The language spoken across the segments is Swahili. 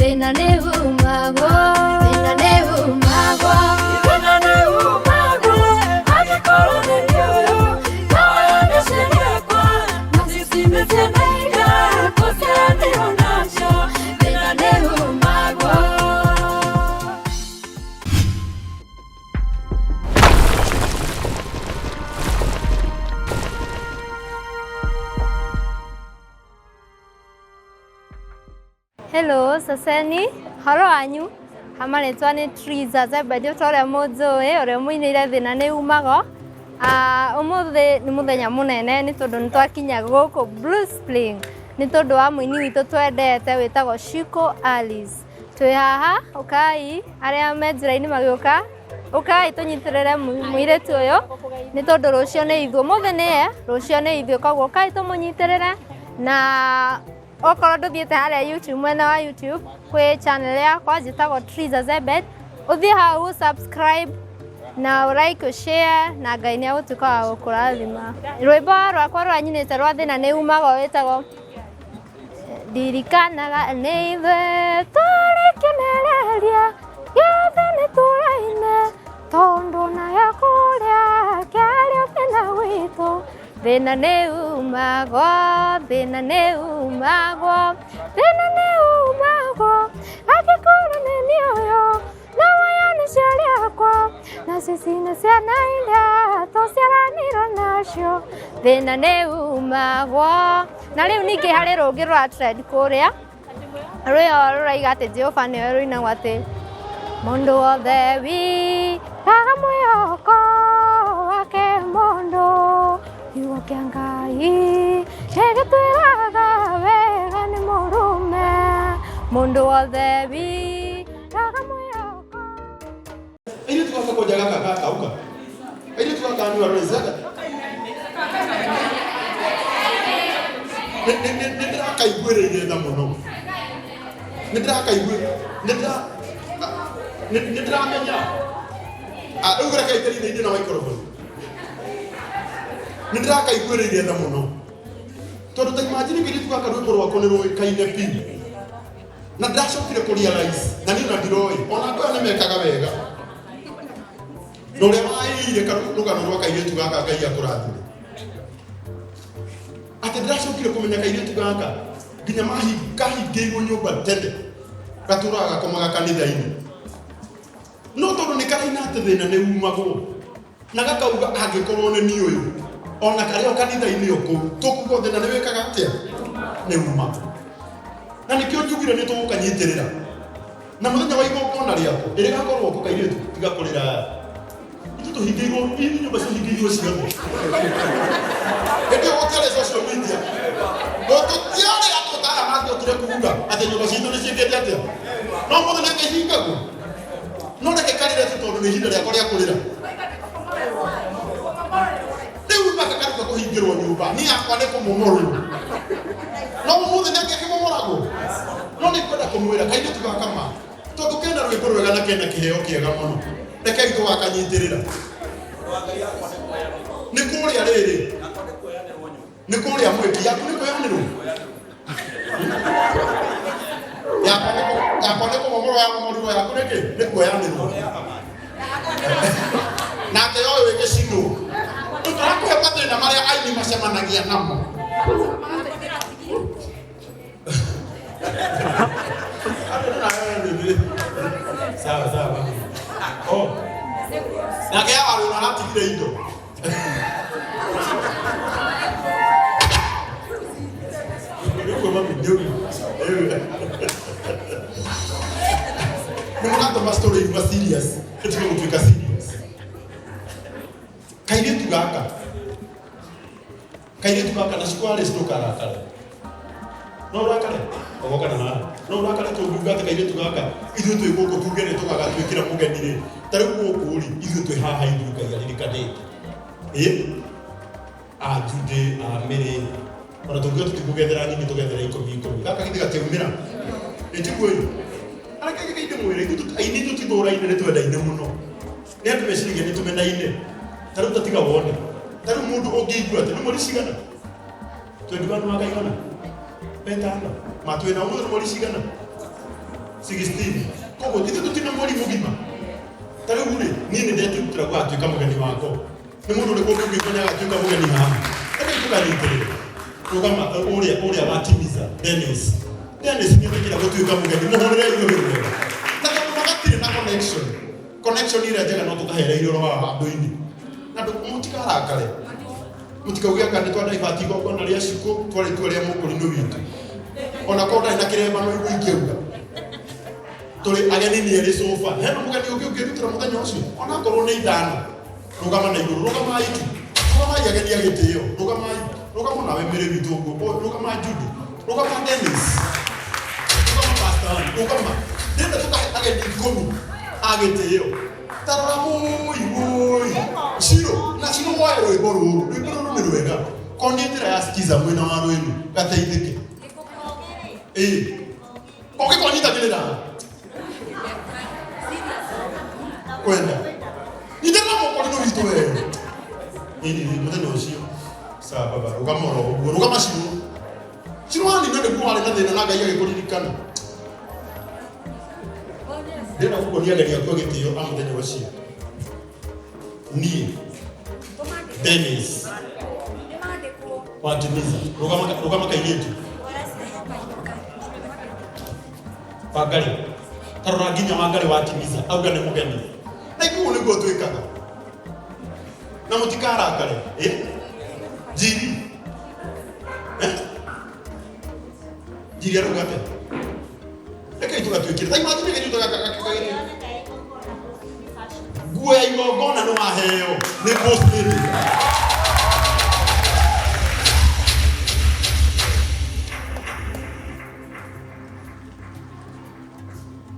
thina ni umagwo, thina ni umagwo, thina ni umagwo, angĩkorwo nĩ nĩũyũ noyo nĩ ciĩkwa na cicimbĩtĩmĩiga kũciaranĩro nacio, thina nĩ umagwo. Hello, Saseni. Haro wanyu. Hamarĩtwa nĩ Triza Zebedi ũrĩa mũnjũĩ, ũrĩa mũinĩire thina nĩ umagwo. Ũmũthĩ nĩ mũthenya mũnene nĩ tondũ nĩ twakinya gũkũ Blue Spring. Nĩ tondũ wa mũini witũ twendete wĩtagwo Shiko Alice. Twĩ haha, ũkai, arĩa me njĩra-inĩ magĩũka. Ũkai tũnyitĩrĩre mũirĩtu ũyũ. Nĩ tondũ rũciũ nĩ ithuĩ. Ũmũthĩ nĩ ye, rũciũ nĩ ithuĩ. Koguo ũkai tũmũnyitĩrĩre na okorwo ndũthiĩte harĩa YouTube, mwena wa YouTube kwĩ channel yakwa njĩtagwo Triza Zebedi, ũthiĩ hau subscribe na like share na Ngai nĩ agũtuĩka wa gũkũrathima. Rwĩmbo rwakwa rwa nyinĩte rwa thina nĩ umagwo wĩtagwo ndirikanaga nĩ ithuĩ tũrĩ kĩmereria gĩothe nĩ tũraine tondũ nayo kũrĩa kĩarĩ thĩna witũ. Thina nĩ umagwo, thina nĩ umagwo, thina nĩ umagwo, angĩkorwo nĩ nĩũyũ noyo nĩ ciĩkwa na cici nĩ ciana iria tũciaranĩirwo nacio, thina nĩ umagwo. Na rĩu ningĩ harĩ rũngĩ rwa trend kũrĩa rũrĩa rũraiga atĩ Jehova nĩwe rũinagwo atĩ mũndũ wothe wĩigaga mwĩhoko wake mũndũ kiugo kĩa Ngai gĩgĩtwĩraga wega nĩ mũrũme mũndũ wothe wĩigaga mwĩhoko. Airĩtu gaka koja gaka gakauka. Airĩtu gaka nĩ warũizaga. Nĩndĩrakaiguĩrĩire tha mũno. Nĩndĩramenya. Rĩu reke iterithĩinĩ na microphone. Nĩndĩrakaiguĩrĩire tha mũno. Tondũ ta imagine kĩrĩtu gaka rwĩmbo rwako nĩ rũĩkaine biũ. Na ndacokire kũrealize na niĩ na ndiroĩ. Ona andũ aya nĩmekaga wega. Na ũrĩa waĩrĩire rũgano rwa kairĩtu gaka Ngai akũrathime. Atĩ ndĩracokire kũmenya kairĩtu gaka nginya kahingĩirwo nyũmba tene gatũraga gakomaga kanitha-inĩ. No tondũ nĩ karaina atĩ thĩna nĩ umagwo na gakauga angĩkorwo nĩ niĩ ũyũ ona karĩ o kanitha-inĩ o kũu tũkuga thĩna nĩ wĩkaga atĩa nĩ umagwo. Na nĩkĩo njugire nĩ tũgũkanyitĩrĩra na mũthenya wa igongona rĩako ĩrĩgakorwo kũ kairĩtu tiga kũrĩra itũ tũhingĩirwo nyũmba cihingĩirwo ciothe. Hĩndĩ ĩyo gũtiarĩ social media gũtiarĩ andũ ta aya mangĩotire kuuga atĩ nyũmba citũ nĩ ciĩkĩte atĩa no mũthenya nĩ kĩhingagwo. No reke karĩre tu tondũ nĩ ihinda rĩakwa rĩa kũrĩra. Rĩu mpaka karuga kũhingĩrwo nyũmba niĩ yakwa nĩ kũmomorwo. No mũthĩ nĩ akĩmomoragwo. No nĩ kwenda kũmwĩra kairĩtu gaka ma tondũ kena rwĩmbo rwega na kena kĩheo kĩega mũno. Rekei tũgakanyitĩrĩra. Nĩ kũrĩa rĩrĩ. Nĩ kũrĩa mwĩki yaku nĩ kũyanĩrwo. Yakwa nĩ kũmomorwo ya momorwo yaku nĩkĩ nĩ kũyanĩrwo. Nake yoĩ wĩgĩcinwo. Tũrakũhe mathĩna marĩa aini macemanagia namo. Sawa. Nake yawarũ na aratigire indo. Nĩmũratũma story iruga serious. Ĩtige gũtuĩka serious. Kairĩtu gaka na cikwale citũkarakara. No ũrakare? Ũgokana na no ũrakare tũngiuga atĩ kairĩtu gaka ithuĩ twĩ gũkũ tuge nĩ tũgagatwĩkĩra mũgeni rĩ. Ta rĩu gũkũ rĩ ithuĩ twĩ haha ithuĩ Ngai aririkanĩte. Jude, Mary, ona tũngiuga tũtikũgethera nyingĩ tũgethera 10. Gaka githĩ gatiumĩra. Ĩtiguĩ. Areke gĩkĩinde mwĩrĩ aini tũtithũraine nĩ twendaine mũno. Nĩ andũ meciragia nĩ tũmenaine. Ta rĩu tatiga wone. Ta rĩu mũndũ ũngĩigua atĩ nĩ mũri cigana. 21 wakaigana. Petano. Matwĩna ũmwe nĩ mũri cigana. 16 koguo ithe tutina mweri mugima tari uri nini ndetu turagwa atuika mugeni wako ni mundu uri kundu ngikonya atuika mugeni haha eka itukanitire rugama uria watimiza Dennis ni wikira gutuika mugeni muhorere iyo wega na kama magatire na connection ira njega no tukahereire ro haha handu-ini na mutikarakare mutikaugia kandi twanda ibati goko na ria ciko twari twaria mukurino witu ona konda ina kiremba no igukeuga tuli ageni ni eri sofa heno mugeni ukirutira muthenya ucio ona korwo ni ithano rugama na iguru rugama iki rugama ageni agitio rugama nawe mere witu ngo rugama Judy rugama Dennis rugama pastor rugama nenda tuka ageni 10 agitio tarora moi Shiro na shiro wae rwimbo ruru ni rwega konitira ya sikiza mwena wa rwenu gateithike oke konita gilera kwenda nitema moko no vitu wewe ni mutano ucio sawa baba rugama shiro ani nende kuwale na thina naga yake kuririkana ndena kukonia gari yakwa gitio amuthenya wacio ni Dennis watimiza rugama kaiyetu pagari tarora ginya wangari watimiza auga ni mugeni na ikuo ni gotwikaga na mutikara kare jiri arugate eka itugatuikira tai matime gani tutagakakakagiri guya igogona no aheo ni boss lady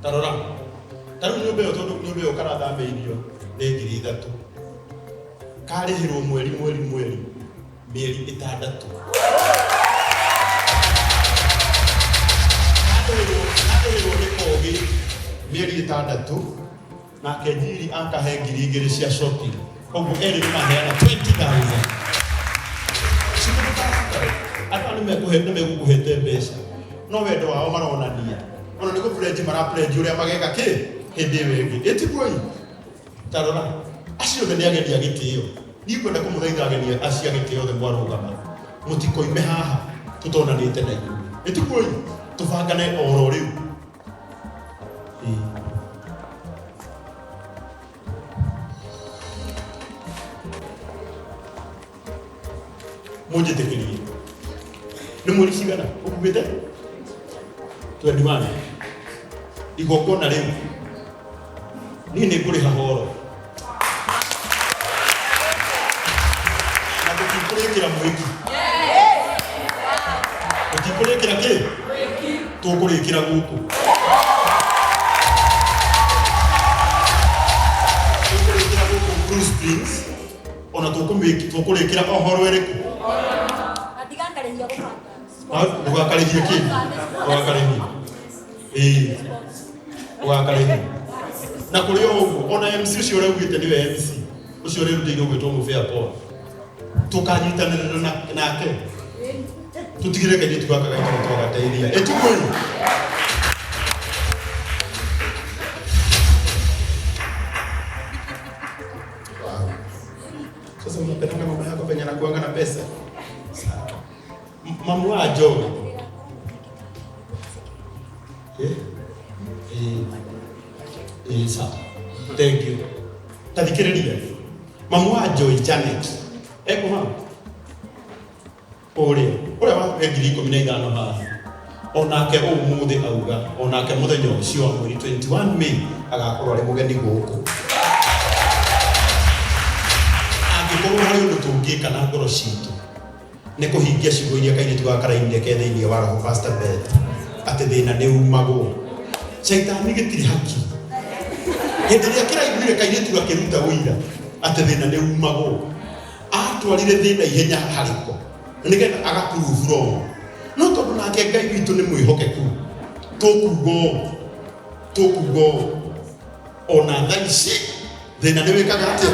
tarora taru nyumbe ukara thambe irio ni ngiri 3 karihirwo mweri mieri 6 Adorwo ni kogi mieri 6 na kejiri akahe ngiri 2 cia shopping koguo eri ni maheana 20,000 ata ni megukuhete mbeca no wendo wao maronania ona ni gupledge marapledge uria mageka ki hindi wengi etiboi tarora acio ni ageni agitio ni kwenda kumuthaitha ageni acio agitio the mwarugama mutikoime haha tutonanite na inyuĩ etiboi tubangane oro riu munjitikirie ni mweri cigana ukugite 21 igongona riu ni kuriha horo na tukikurikira mwiki tukikurikira ki tukurikira guku Bruce Springs ona tukurikira ohoro eriku ugakarehia ki ugakarehia ugakarehia na kuri oguo ona MC ucio uraugite niwe MC ucio urerutire gwitwo mufea Paul tukanyitanira nake tutigire kaje tugakaga tugateithia etuko sasa unapenda mama yako penye anakuanga na pesa mamu wa Joy sawa thank you tathikiriria mamu wa Joy Janet ekuha uria wa 2015 haha onake umuthi auga onake muthenya ucio wa mweri 21 May agakorwo ari mugeni guku agikorwo hari undu tungika na ngoro citu ni kuhingia ciugo iria kaini tugakaraine ke thiini wa roho Pastor Beth ati thina ni umagwo shaitani gitiri haki hindi ria kiraiguire kaini tugakiruta uira ati thina ni umagwo atwarire thina ihenya hariko nigetha agaprove wrong no tondu nake Ngai witu ni mwihokeku tukugo ona thaici thina ni wikaga atia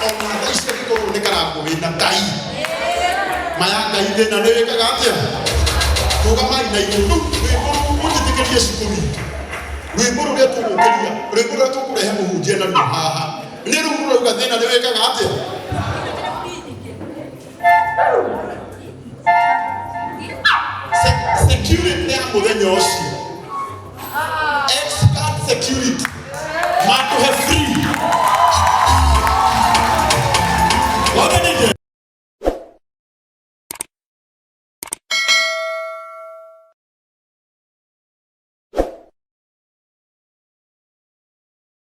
ona thaici ko ni karago wina tai maya Ngai thina ni wikaga atia tugamai na iguru tũkĩrie cukuru itũ rwĩmbo rũrĩa tũgũkĩria rwĩmbo rũrĩa tũkũrehe mũhunjia na ruo haha nĩ rũu rũrauga thĩna nĩ wĩkaga atĩa security ya mũthenya ũcio expert security matũhe free